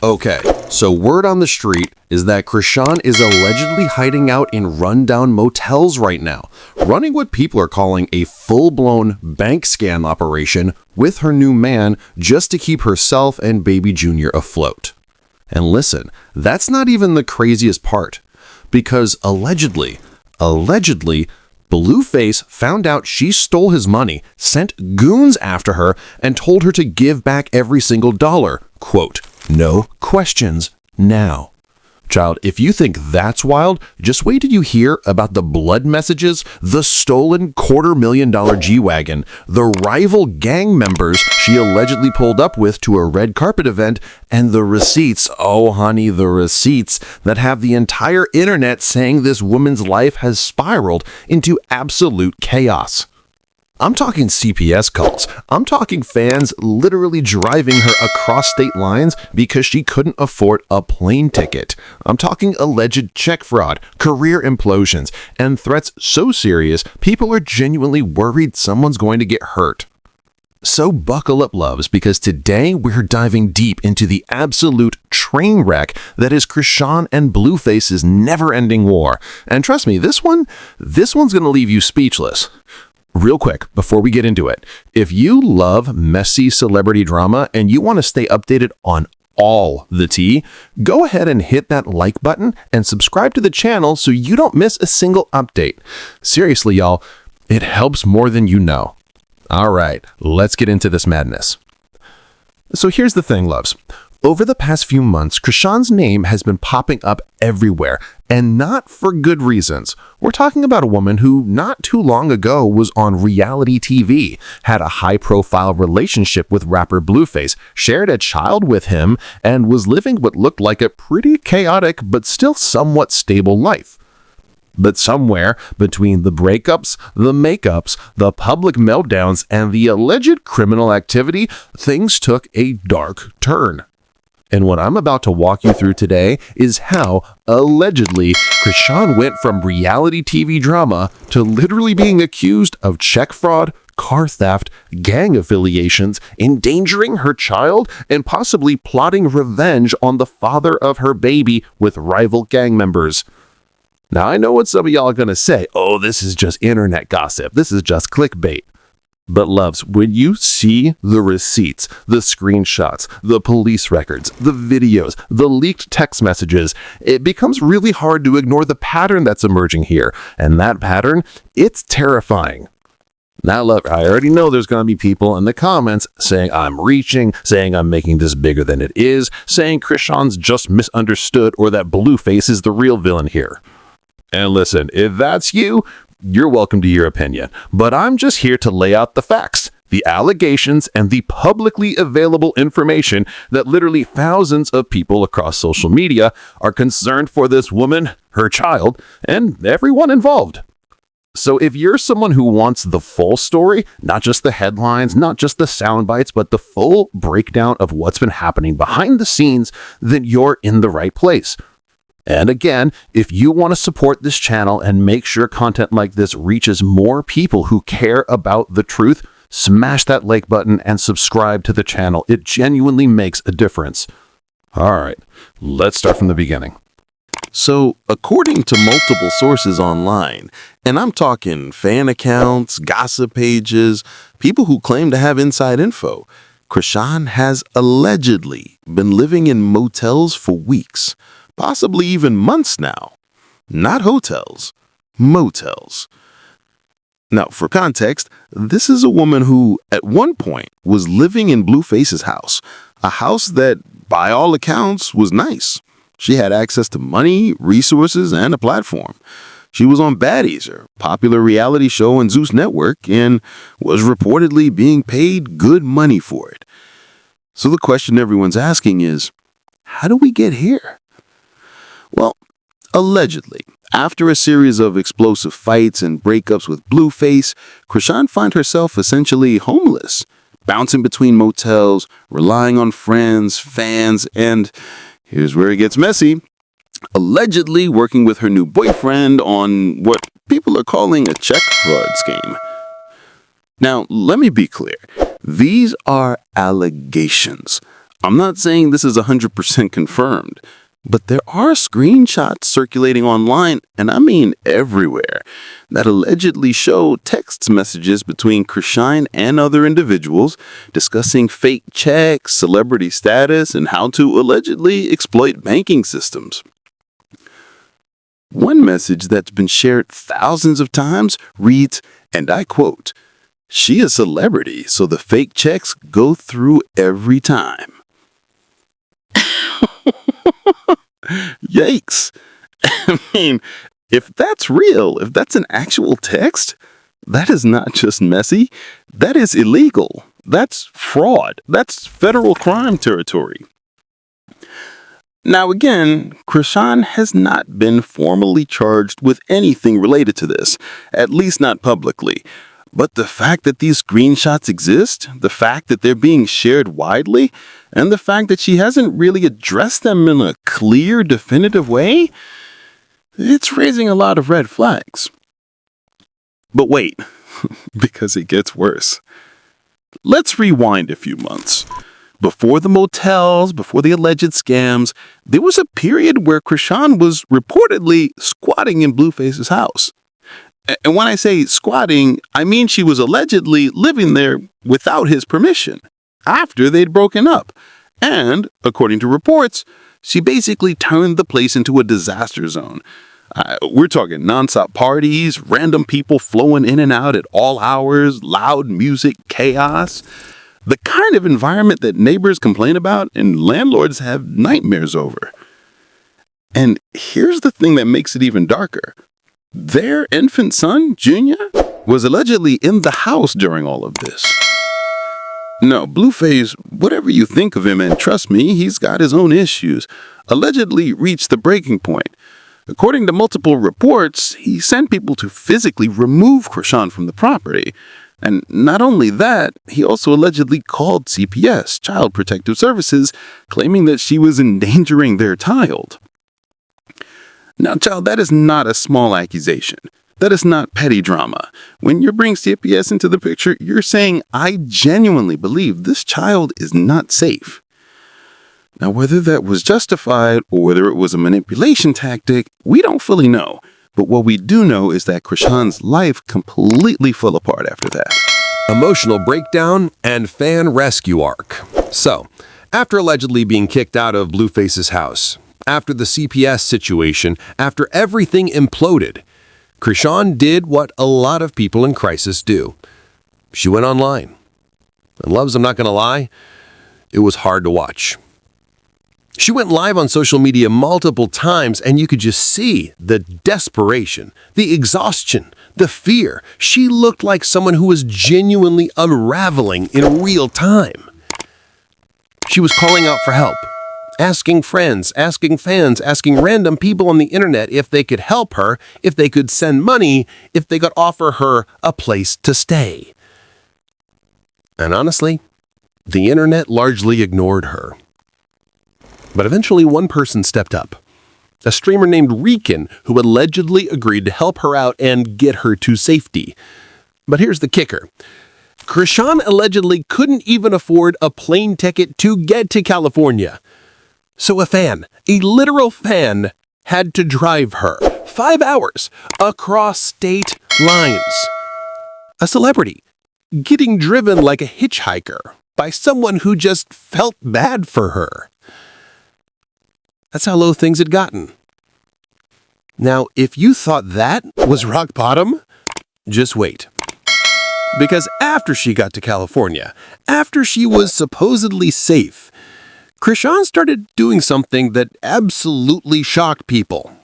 Okay, so word on the street is that Chrisean is allegedly hiding out in rundown motels right now, running what people are calling a full-blown bank scam operation with her new man just to keep herself and baby Junior afloat. And listen, that's not even the craziest part, because allegedly, Blueface found out she stole his money, sent goons after her, and told her to give back every single dollar. Quote, "No questions now." Child, if you think that's wild, just wait till you hear about the blood messages, the stolen $250,000 G-Wagon, the rival gang members she allegedly pulled up with to a red carpet event, and the receipts, oh honey, the receipts that have the entire internet saying this woman's life has spiraled into absolute chaos. I'm talking CPS calls. I'm talking fans literally driving her across state lines because she couldn't afford a plane ticket. I'm talking alleged check fraud, career implosions, and threats so serious people are genuinely worried someone's going to get hurt. So buckle up, loves, because today we're diving deep into the absolute train wreck that is Chrisean and Blueface's never-ending war. And trust me, this one's going to leave you speechless. Real quick, before we get into it, if you love messy celebrity drama and you want to stay updated on all the tea, go ahead and hit that like button and subscribe to the channel so you don't miss a single update. Seriously, y'all, it helps more than you know. All right, let's get into this madness. So here's the thing, loves. Over the past few months, Chrisean's name has been popping up everywhere, and not for good reasons. We're talking about a woman who not too long ago was on reality TV, had a high-profile relationship with rapper Blueface, shared a child with him, and was living what looked like a pretty chaotic but still somewhat stable life. But somewhere between the breakups, the makeups, the public meltdowns, and the alleged criminal activity, things took a dark turn. And what I'm about to walk you through today is how, allegedly, Chrisean went from reality TV drama to literally being accused of check fraud, car theft, gang affiliations, endangering her child, and possibly plotting revenge on the father of her baby with rival gang members. Now, I know what some of y'all are going to say. Oh, this is just internet gossip. This is just clickbait. But loves, when you see the receipts, the screenshots, the police records, the videos, the leaked text messages, it becomes really hard to ignore the pattern that's emerging here. And that pattern, it's terrifying. Now, look, I already know there's going to be people in the comments saying I'm reaching, saying I'm making this bigger than it is, saying Chrisean's just misunderstood or that Blueface is the real villain here. And listen, if that's you, you're welcome to your opinion, but I'm just here to lay out the facts, the allegations, and the publicly available information that literally thousands of people across social media are concerned for this woman, her child, and everyone involved. So if you're someone who wants the full story, not just the headlines, not just the sound bites, but the full breakdown of what's been happening behind the scenes, then you're in the right place. And again, if you want to support this channel and make sure content like this reaches more people who care about the truth, smash that like button and subscribe to the channel. It genuinely makes a difference. All right, let's start from the beginning. So, according to multiple sources online, and I'm talking fan accounts, gossip pages, people who claim to have inside info, Chrisean has allegedly been living in motels for weeks. Possibly even months now. Not hotels, motels. Now, for context, this is a woman who, at one point, was living in Blueface's house, a house that, by all accounts, was nice. She had access to money, resources, and a platform. She was on Baddies, a popular reality show on Zeus network, and was reportedly being paid good money for it. So the question everyone's asking is, how do we get here? Well, allegedly, after a series of explosive fights and breakups with Blueface, Chrisean found herself essentially homeless, bouncing between motels, relying on friends, fans, and here's where it gets messy, allegedly working with her new boyfriend on what people are calling a check fraud scheme. Now, let me be clear. These are allegations. I'm not saying this is 100% confirmed, but there are screenshots circulating online, and I mean everywhere, that allegedly show text messages between Chrisean and other individuals discussing fake checks, celebrity status, and how to allegedly exploit banking systems. One message that's been shared thousands of times reads, and I quote, "She a celebrity, so the fake checks go through every time." Yikes. I mean, if that's real, if that's an actual text, that is not just messy, that is illegal. That's fraud. That's federal crime territory. Now again, Chrisean has not been formally charged with anything related to this, at least not publicly. But the fact that these screenshots exist, the fact that they're being shared widely, and the fact that she hasn't really addressed them in a clear, definitive way, it's raising a lot of red flags. But wait, because it gets worse. Let's rewind a few months. Before the motels, before the alleged scams, there was a period where Chrisean was reportedly squatting in Blueface's house. And when I say squatting, I mean she was allegedly living there without his permission, after they'd broken up. And, according to reports, she basically turned the place into a disaster zone. We're talking nonstop parties, random people flowing in and out at all hours, loud music, chaos. The kind of environment that neighbors complain about and landlords have nightmares over. And here's the thing that makes it even darker. Their infant son, Junior, was allegedly in the house during all of this. No, Blueface, whatever you think of him, and trust me, he's got his own issues, allegedly reached the breaking point. According to multiple reports, he sent people to physically remove Chrisean from the property. And not only that, he also allegedly called CPS, Child Protective Services, claiming that she was endangering their child. Now, child, that is not a small accusation. That is not petty drama. When you bring CPS into the picture, you're saying, I genuinely believe this child is not safe. Now, whether that was justified or whether it was a manipulation tactic, we don't fully know. But what we do know is that Chrisean's life completely fell apart after that. Emotional breakdown and fan rescue arc. So, after allegedly being kicked out of Blueface's house, after the CPS situation, after everything imploded, Chrisean did what a lot of people in crisis do. She went online. And loves, I'm not going to lie, it was hard to watch. She went live on social media multiple times, and you could just see the desperation, the exhaustion, the fear. She looked like someone who was genuinely unraveling in real time. She was calling out for help, asking friends, asking fans, asking random people on the internet if they could help her, if they could send money, if they could offer her a place to stay. And honestly, the internet largely ignored her. But eventually one person stepped up, a streamer named Chrisean, who allegedly agreed to help her out and get her to safety. But here's the kicker. Chrisean allegedly couldn't even afford a plane ticket to get to California. So a fan, a literal fan, had to drive her 5 hours across state lines. A celebrity getting driven like a hitchhiker by someone who just felt bad for her. That's how low things had gotten. Now, if you thought that was rock bottom, just wait. Because after she got to California, after she was supposedly safe, Chrisean started doing something that absolutely shocked people.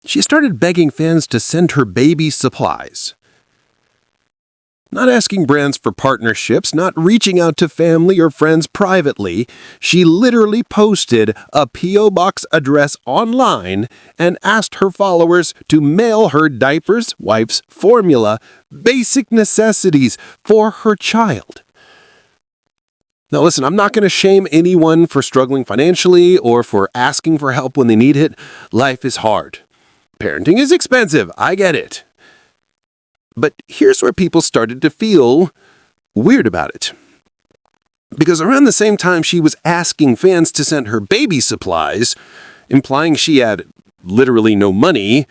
She started begging fans to send her baby supplies. Not asking brands for partnerships, not reaching out to family or friends privately, she literally posted a P.O. box address online and asked her followers to mail her diapers, wipes, formula, basic necessities for her child. Now listen, I'm not going to shame anyone for struggling financially or for asking for help when they need it. Life is hard. Parenting is expensive, I get it. But here's where people started to feel weird about it. Because around the same time she was asking fans to send her baby supplies, implying she had literally no money,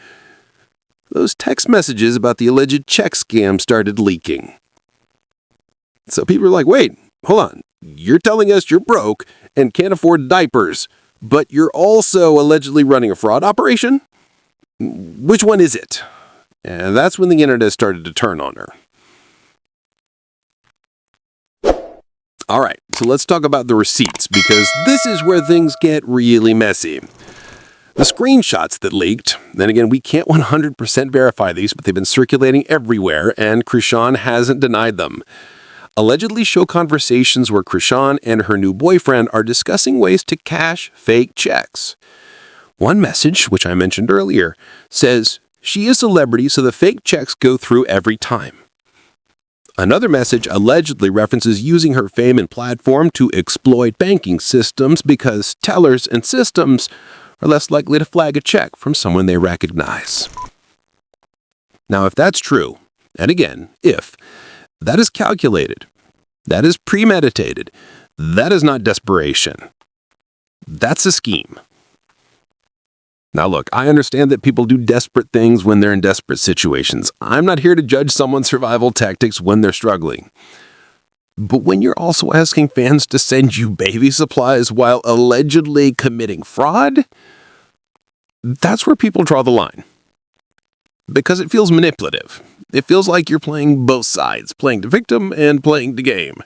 those text messages about the alleged check scam started leaking. So people were like, wait, hold on. You're telling us you're broke and can't afford diapers, but you're also allegedly running a fraud operation? Which one is it? And that's when the internet started to turn on her. All right, so let's talk about the receipts, because this is where things get really messy. The screenshots that leaked, then again, we can't 100% verify these, but they've been circulating everywhere, and Chrisean hasn't denied them. Allegedly show conversations where Chrisean and her new boyfriend are discussing ways to cash fake checks. One message, which I mentioned earlier, says, she is a celebrity, so the fake checks go through every time. Another message allegedly references using her fame and platform to exploit banking systems because tellers and systems are less likely to flag a check from someone they recognize. Now, if that's true, and again, if, that is calculated, that is premeditated, that is not desperation. That's a scheme. Now look, I understand that people do desperate things when they're in desperate situations. I'm not here to judge someone's survival tactics when they're struggling. But when you're also asking fans to send you baby supplies while allegedly committing fraud, that's where people draw the line. Because it feels manipulative. It feels like you're playing both sides, playing the victim and playing the game.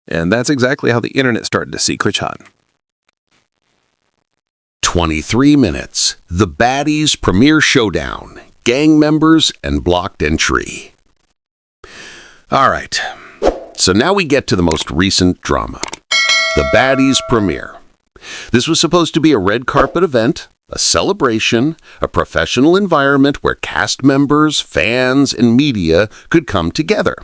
And that's exactly how the internet started to see Chrisean. 23 minutes. The Baddies premiere showdown. Gang members and blocked entry. All right. So now we get to the most recent drama. The Baddies premiere. This was supposed to be a red carpet event, a celebration, a professional environment where cast members, fans, and media could come together.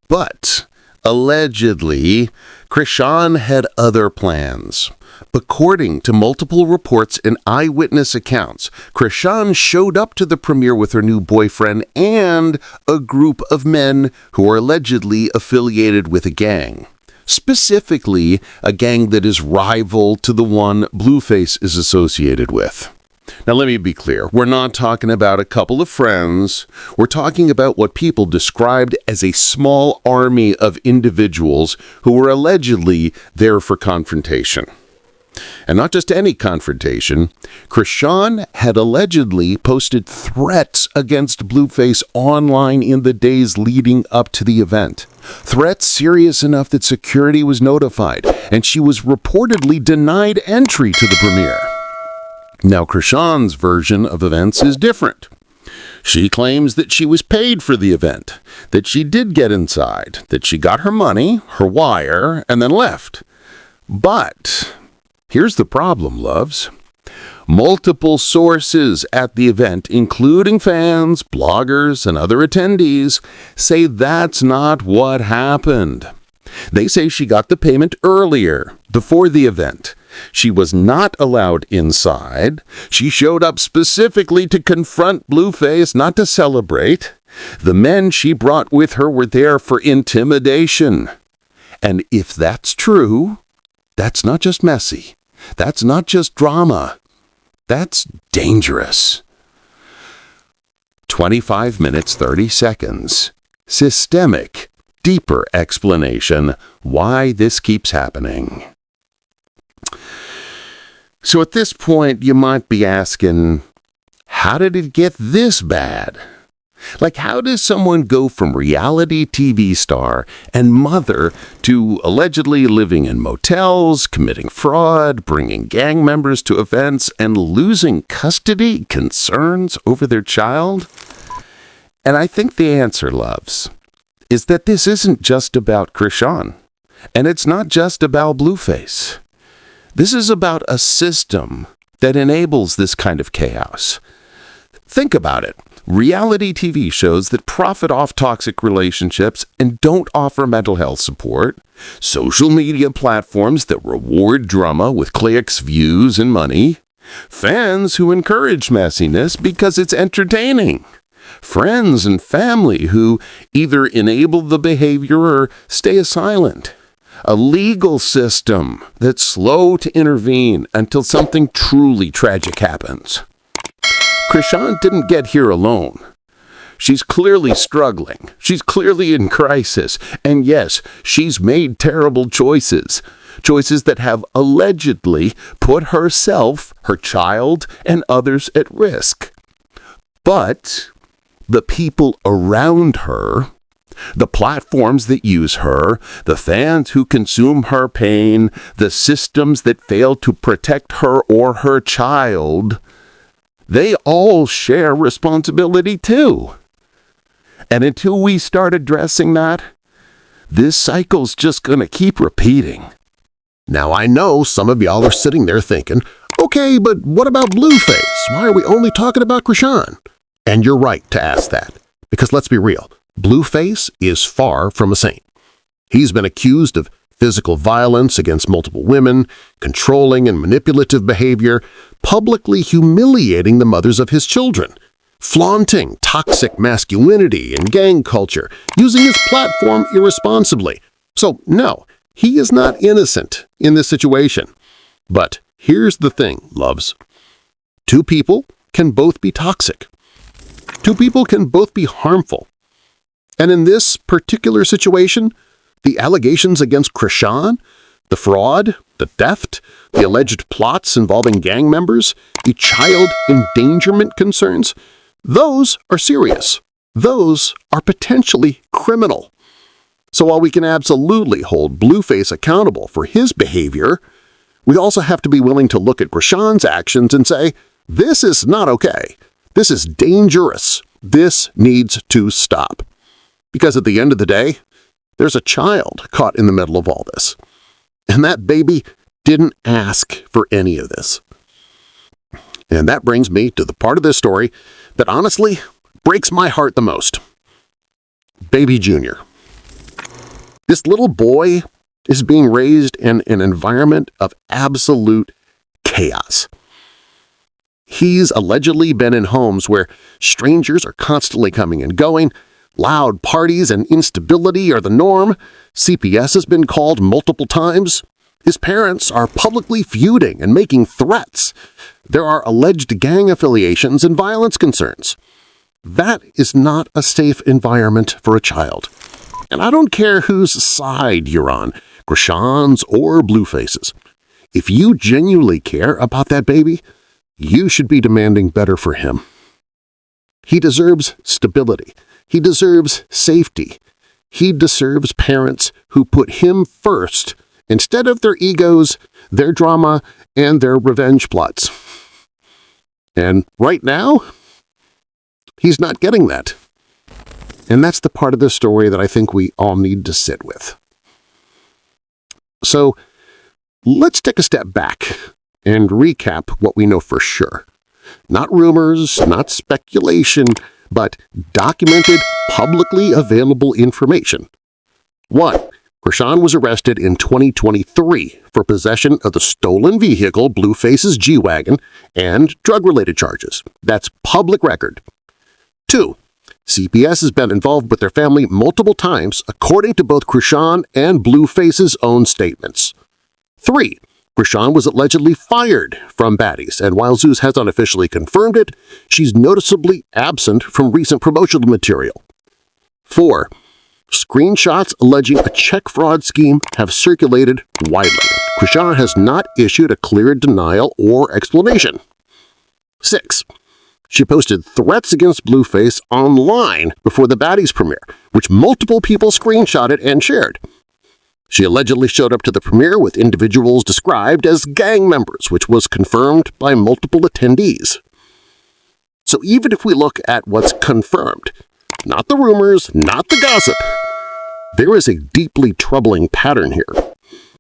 But allegedly, Chrisean had other plans. According to multiple reports and eyewitness accounts, Chrisean showed up to the premiere with her new boyfriend and a group of men who are allegedly affiliated with a gang. Specifically, a gang that is rival to the one Blueface is associated with. Now let me be clear, we're not talking about a couple of friends, we're talking about what people described as a small army of individuals who were allegedly there for confrontation. And not just any confrontation, Chrisean had allegedly posted threats against Blueface online in the days leading up to the event. Threats serious enough that security was notified, and she was reportedly denied entry to the premiere. Now, Chrisean's version of events is different. She claims that she was paid for the event, that she did get inside, that she got her money, her wire, and then left. But here's the problem, loves. Multiple sources at the event, including fans, bloggers, and other attendees, say that's not what happened. They say she got the payment earlier, before the event. She was not allowed inside. She showed up specifically to confront Blueface, not to celebrate. The men she brought with her were there for intimidation. And if that's true, that's not just messy. That's not just drama. That's dangerous. 25 minutes, 30 seconds. Systemic, deeper explanation why this keeps happening. So at this point, you might be asking, how did it get this bad? Like, how does someone go from reality TV star and mother to allegedly living in motels, committing fraud, bringing gang members to events, and losing custody concerns over their child? And I think the answer, loves, is that this isn't just about Chrisean, and it's not just about Blueface. This is about a system that enables this kind of chaos. Think about it. Reality TV shows that profit off toxic relationships and don't offer mental health support. Social media platforms that reward drama with clicks, views, and money. Fans who encourage messiness because it's entertaining. friends and family who either enable the behavior or stay silent, a legal system that's slow to intervene until something truly tragic happens. Chrisean didn't get here alone. She's clearly struggling. She's clearly in crisis. And yes, she's made terrible choices. Choices that have allegedly put herself, her child, and others at risk. But the people around her, the platforms that use her, the fans who consume her pain, the systems that fail to protect her or her child, they all share responsibility too. And until we start addressing that, this cycle's just going to keep repeating. Now, I know some of y'all are sitting there thinking, okay, but what about Blueface? Why are we only talking about Chrisean? And you're right to ask that, because let's be real, Blueface is far from a saint. He's been accused of physical violence against multiple women, controlling and manipulative behavior, publicly humiliating the mothers of his children, flaunting toxic masculinity and gang culture, using his platform irresponsibly. So, no, he is not innocent in this situation. But here's the thing, loves. Two people can both be toxic. Two people can both be harmful. And in this particular situation, the allegations against Chrisean, the fraud, the theft, the alleged plots involving gang members, the child endangerment concerns, those are serious. Those are potentially criminal. So while we can absolutely hold Blueface accountable for his behavior, we also have to be willing to look at Chrisean's actions and say, this is not okay. This is dangerous. This needs to stop. Because at the end of the day, there's a child caught in the middle of all this. And that baby didn't ask for any of this. And that brings me to the part of this story that honestly breaks my heart the most. Baby Junior. This little boy is being raised in an environment of absolute chaos. He's allegedly been in homes where strangers are constantly coming and going, loud parties and instability are the norm, CPS has been called multiple times, his parents are publicly feuding and making threats, there are alleged gang affiliations and violence concerns. That is not a safe environment for a child. And I don't care whose side you're on, Chrisean's or Blueface's. If you genuinely care about that baby, you should be demanding better for him. He deserves stability. He deserves safety. He deserves parents who put him first instead of their egos, their drama, and their revenge plots. And right now, he's not getting that. And that's the part of the story that I think we all need to sit with. So let's take a step back and recap what we know for sure. Not rumors, not speculation, but documented, publicly available information. 1. Chrisean was arrested in 2023 for possession of the stolen vehicle Blueface's G-Wagon and drug-related charges. That's public record. 2. CPS has been involved with their family multiple times, according to both Chrisean and Blueface's own statements. 3. Chrisean was allegedly fired from Baddies, and while Zeus has unofficially confirmed it, she's noticeably absent from recent promotional material. 4. Screenshots alleging a check fraud scheme have circulated widely. Chrisean has not issued a clear denial or explanation. 6. She posted threats against Blueface online before the Baddies premiere, which multiple people screenshotted and shared. She allegedly showed up to the premiere with individuals described as gang members, which was confirmed by multiple attendees. So even if we look at what's confirmed, not the rumors, not the gossip, there is a deeply troubling pattern here.